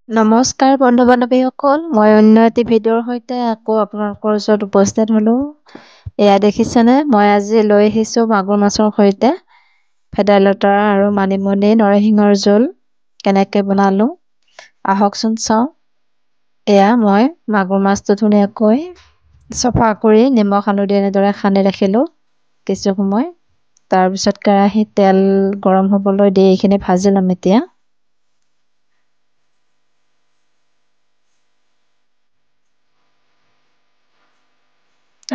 নমস্কাৰ বন্ধু-বান্ধৱীসকল, মই অন্য এটি ভিডিঅ'ৰ সৈতে আকৌ আপোনালোকৰ ওচৰত উপস্থিত হ'লোঁ। এয়া দেখিছেনে, মই আজি লৈ আহিছোঁ মাগুৰ মাছৰ সৈতে ভেদাইলতা আৰু মানিমুনি নৰসিংহৰ জোল কেনেকৈ বনালোঁ আহকচোন চাওঁ। এয়া মই মাগুৰ মাছটো ধুনীয়াকৈ চফা কৰি নিমখ হালধি এনেদৰে সানি ৰাখিলোঁ কিছু সময়। তাৰপিছত কেৰাহীত তেল গৰম হ'বলৈ দি এইখিনি ভাজি ল'ম এতিয়া।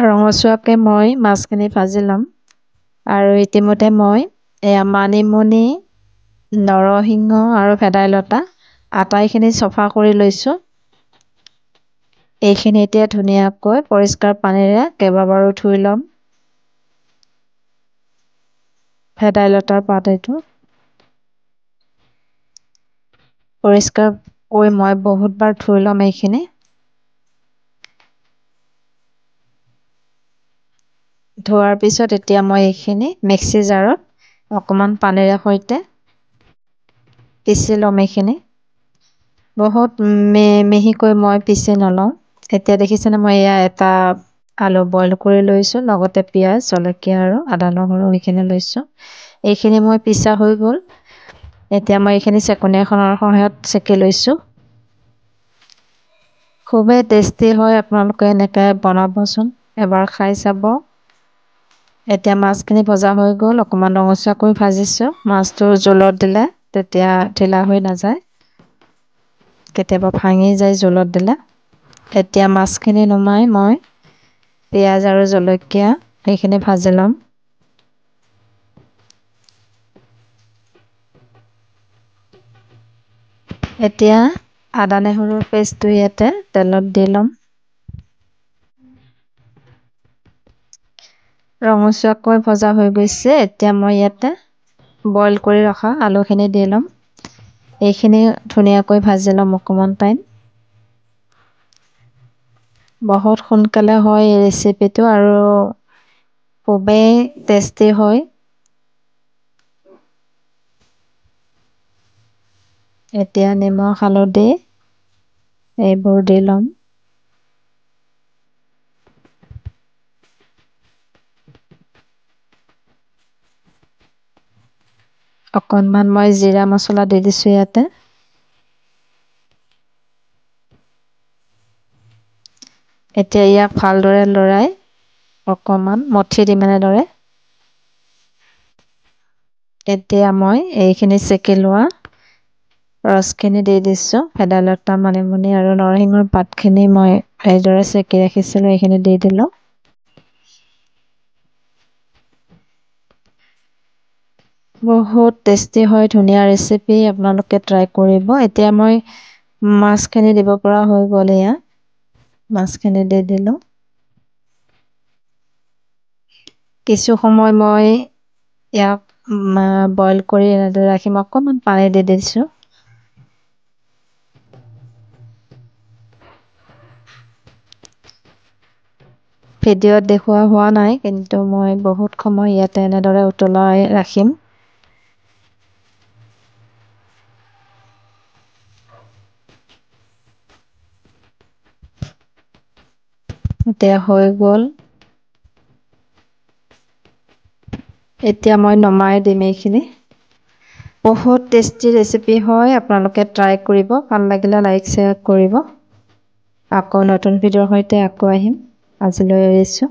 ৰঙচুৱাকৈ মই মাছখিনি ভাজি ল'ম। আৰু ইতিমধ্যে মই এয়া মানিমুনি নৰসিংহ আৰু ভেদাইলতা আটাইখিনি চফা কৰি লৈছোঁ। এইখিনি এতিয়া ধুনীয়াকৈ পৰিষ্কাৰ পানীৰে কেইবাবাৰো ধুই ল'ম। ভেদাইলতাৰ পাত এইটো পৰিষ্কাৰকৈ মই বহুতবাৰ ধুই ল'ম এইখিনি। ধোৱাৰ পিছত এতিয়া মই এইখিনি মিক্সি জাৰত অকণমান পানীৰে সৈতে পিচি ল'ম এইখিনি। বহুত মিহিকৈ মই পিচি নলওঁ। এতিয়া দেখিছেনে, মই এয়া এটা আলু বইল কৰি লৈছোঁ, লগতে পিঁয়াজ জলকীয়া আৰু আদা নহৰু এইখিনি লৈছোঁ। এইখিনি মই পিছা হৈ গ'ল। এতিয়া মই এইখিনি চেকনি এখনৰ সহায়ত চেকি লৈছোঁ। খুবেই টেষ্টি হয়, আপোনালোকে এনেকৈ বনাবচোন, এবাৰ খাই চাব। এতিয়া মাছখিনি ভজা হৈ গ'ল, অকণমান ৰঙচুৱাকৈ ভাজিছোঁ। মাছটো জোলত দিলে তেতিয়া ঢিলা হৈ নাযায়, কেতিয়াবা ভাঙি যায় জোলত দিলে। এতিয়া মাছখিনি নমাই মই পিঁয়াজ আৰু জলকীয়া এইখিনি ভাজি ল'ম। এতিয়া আদা নহৰুৰ পেষ্টটো ইয়াতে তেলত দি ল'ম। ৰঙচুৱাকৈ ভজা হৈ গৈছে। এতিয়া মই ইয়াতে বইল কৰি ৰখা আলুখিনি দি ল'ম। এইখিনি ধুনীয়াকৈ ভাজি ল'ম অকণমান টাইম। বহুত সোনকালে হয় এই ৰেচিপিটো আৰু খুবেই টেষ্টি হয়। এতিয়া নিমখ হালধি এইবোৰ দি ল'ম। অকণমান মই জিৰা মছলা দি দিছোঁ ইয়াতে। এতিয়া ইয়াক ভালদৰে লৰাই অকণমান মঠি দিম এনেদৰে। এতিয়া মই এইখিনি চেকি লোৱা ৰসখিনি দি দিছোঁ। ভেদাইলতা মানিমুনি আৰু নৰসিংহৰ পাতখিনি মই এইদৰে চেকি ৰাখিছিলোঁ, এইখিনি দি দিলোঁ। বহুত টেষ্টি হয়, ধুনীয়া ৰেচিপি, আপোনালোকে ট্ৰাই কৰিব। এতিয়া মই মাছখিনি দিব পৰা হৈ গ'ল। এয়া মাছখিনি দি দিলোঁ। কিছু সময় মই ইয়াক বইল কৰি এনেদৰে ৰাখিম, অকণমান পানী দি দিছোঁ। ভিডিঅ'ত দেখুওৱা হোৱা নাই, কিন্তু মই বহুত সময় ইয়াতে এনেদৰে উতলাই ৰাখিম। এতিয়া হৈ গ'ল। এতিয়া মই নমাই দিম এইখিনি। বহুত টেষ্টি ৰেচিপি হয়, আপোনালোকে ট্ৰাই কৰিব। ভাল লাগিলে লাইক শ্বেয়াৰ কৰিব। আকৌ নতুন ভিডিঅ'ৰ সৈতে আকৌ আহিম। আজিলৈ এৰিছোঁ।